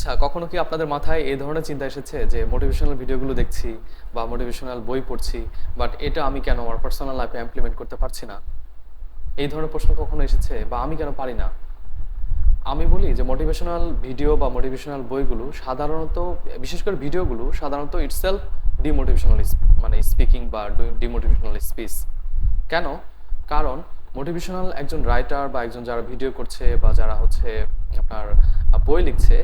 আচ্ছা, কখনো কি আপনাদের মাথায় এই ধরনের চিন্তা এসেছে যে মোটিভেশনাল ভিডিওগুলো দেখছি বা মোটিভেশনাল বই পড়ছি, বাট এটা আমি কেন আমার পার্সোনাল লাইফে ইমপ্লিমেন্ট করতে পারছি না? এই ধরনের প্রশ্ন কখনো এসেছে, বা আমি কেন পারি না? আমি বলি যে মোটিভেশনাল ভিডিও বা মোটিভেশনাল বইগুলো সাধারণত, বিশেষ করে ভিডিওগুলো সাধারণত ইটসেলফ ডিমোটিভেশনাল, মানে স্পিকিং বা ডিমোটিভেশনাল স্পিচ। কেন? কারণ মোটিভেশনাল একজন রাইটার বা একজন যারা ভিডিও করছে বা যারা হচ্ছে আপনার বই লিখছে,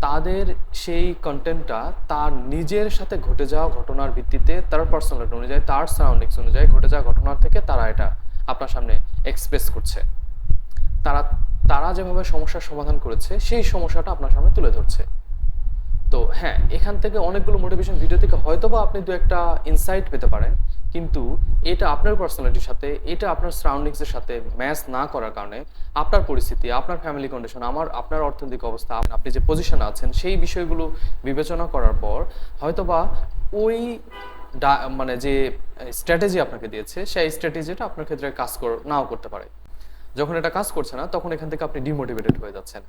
তাদের সেই কন্টেন্টটা তার নিজের সাথে ঘটে যাওয়া ঘটনার ভিত্তিতে, তার পার্সোনালিটি অনুযায়ী, তার সারাউন্ডিংস অনুযায়ী ঘটে যাওয়া ঘটনার থেকে তারা এটা আপনার সামনে এক্সপ্রেস করছে। তারা তারা যেভাবে সমস্যার সমাধান করেছে সেই সমস্যাটা আপনার সামনে তুলে ধরছে। তো হ্যাঁ, এখান থেকে অনেকগুলো মোটিভেশন ভিডিও থেকে হয়তোবা আপনি দু একটা ইনসাইট পেতে পারেন, কিন্তু এটা আপনার পার্সোনালিটির সাথে, এটা আপনার সারাউন্ডিংসের সাথে ম্যাচ না করার কারণে আপনার পরিস্থিতি, আপনার ফ্যামিলি কন্ডিশন, আপনার অর্থনৈতিক অবস্থা, আপনি যে পজিশনে আছেন সেই বিষয়গুলো বিবেচনা করার পর হয়তোবা ওই মানে যে স্ট্র্যাটেজি আপনাকে দিয়েছে সেই স্ট্র্যাটেজিটা আপনার ক্ষেত্রে কাজ নাও করতে পারে। যখন এটা কাজ করছে না, তখন এখান থেকে আপনি ডিমোটিভেটেড হয়ে যাচ্ছেন।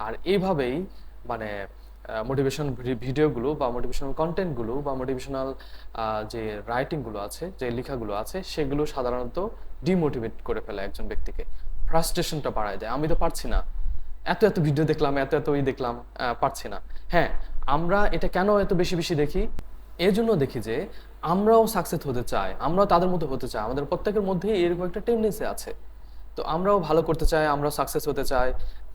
আর এইভাবেই মানে মোটিভেশন ভিডিওগুলো বা মোটিভেশনাল কন্টেন্টগুলো বা মোটিভেশনাল যে রাইটিংগুলো আছে, যে লেখাগুলো আছে, সেগুলো সাধারণত ডিমোটিভেট করে ফেলে একজন ব্যক্তিকে, ফ্রাস্ট্রেশনটা বাড়ায় দেয়। আমি তো পারছি না, এত এত ভিডিও দেখলাম, এত এত দেখলাম, পারছি না। হ্যাঁ, আমরা এটা কেন এত বেশি বেশি দেখি? এর জন্য দেখি যে আমরাও সাকসেস হতে চাই, আমরাও তাদের মতো হতে চাই, আমাদের প্রত্যেকের মধ্যেই এরকম একটা টেন্ডেন্সি আছে। তো আমরাও ভালো করতে চাই, আমরা সাকসেস হতে চাই,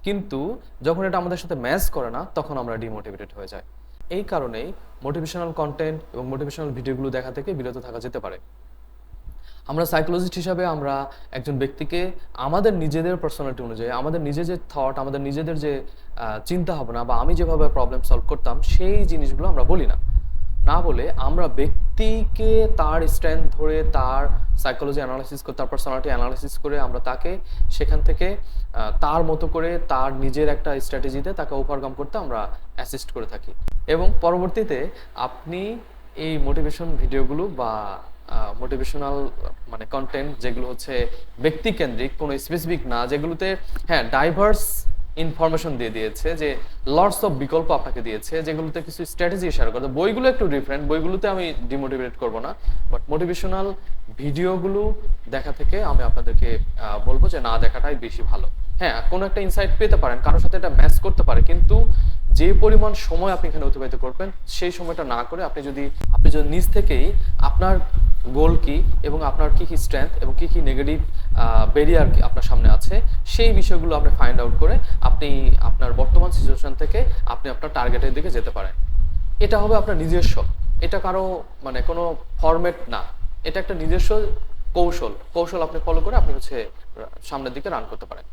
কিন্তু যখন এটা আমাদের সাথে ম্যাচ করে না, তখন আমরা ডিমোটিভেটেড হয়ে যাই। এই কারণেই মোটিভেশনাল কন্টেন্ট এবং মোটিভেশনাল ভিডিওগুলো দেখা থেকে বিরত থাকা যেতে পারে। আমরা সাইকোলজিস্ট হিসাবে আমরা একজন ব্যক্তিকে আমাদের নিজেদের পার্সোনালিটি অনুযায়ী, আমাদের নিজের যে থট, আমাদের নিজেদের যে চিন্তা ভাবনা বা আমি যেভাবে প্রবলেম সলভ করতাম সেই জিনিসগুলো আমরা বলি না। না বলে আমরা ব্যক্তিকে তার স্ট্রেংথ ধরে, তার সাইকোলজি অ্যানালাইসিস করে, তার পার্সোনালিটি অ্যানালাইসিস করে আমরা তাকে সেখান থেকে তার মতো করে তার নিজের একটা স্ট্র্যাটেজিতে তাকে ওভারকাম করতে আমরা অ্যাসিস্ট করে থাকি। এবং পরবর্তীতে আপনি এই মোটিভেশন ভিডিওগুলো বা মোটিভেশনাল মানে কন্টেন্ট যেগুলো হচ্ছে ব্যক্তিকেন্দ্রিক, কোনো স্পেসিফিক না, যেগুলোতে হ্যাঁ ডাইভার্স ইনফরমেশন দিয়ে দিয়েছে, যে লটস অফ বিকল্প আপনাকে দিয়েছে, যেগুলোতে কিছু স্ট্র্যাটেজি শেয়ার করে। বইগুলো একটু ডিফারেন্ট, বইগুলোতে আমি ডিমোটিভেট করব না, বাট মোটিভেশনাল ভিডিওগুলো দেখা থেকে আমি আপনাদেরকে বলবো যে না দেখাটাই বেশি ভালো। হ্যাঁ, কোনো একটা ইনসাইট পেতে পারেন, কারোর সাথে এটা ম্যাচ করতে পারে, কিন্তু যে পরিমাণ সময় আপনি এখানে অতিবাহিত করবেন সেই সময়টা না করে আপনি যদি নিজ থেকেই আপনার গোল কি এবং আপনার কি কি স্ট্রেংথ এবং কি কি নেগেটিভ ব্যারিয়ার আপনার সামনে আছে, সেই বিষয়গুলো আপনি ফাইন্ড আউট করে আপনি আপনার বর্তমান সিচুয়েশন থেকে আপনি আপনার টার্গেটের দিকে যেতে পারেন। এটা হবে আপনার নিজস্ব, এটা কারো মানে কোনো ফরম্যাট না, এটা একটা নিজস্ব কৌশল আপনি ফলো করে আপনি হচ্ছে সামনের দিকে রান করতে পারেন।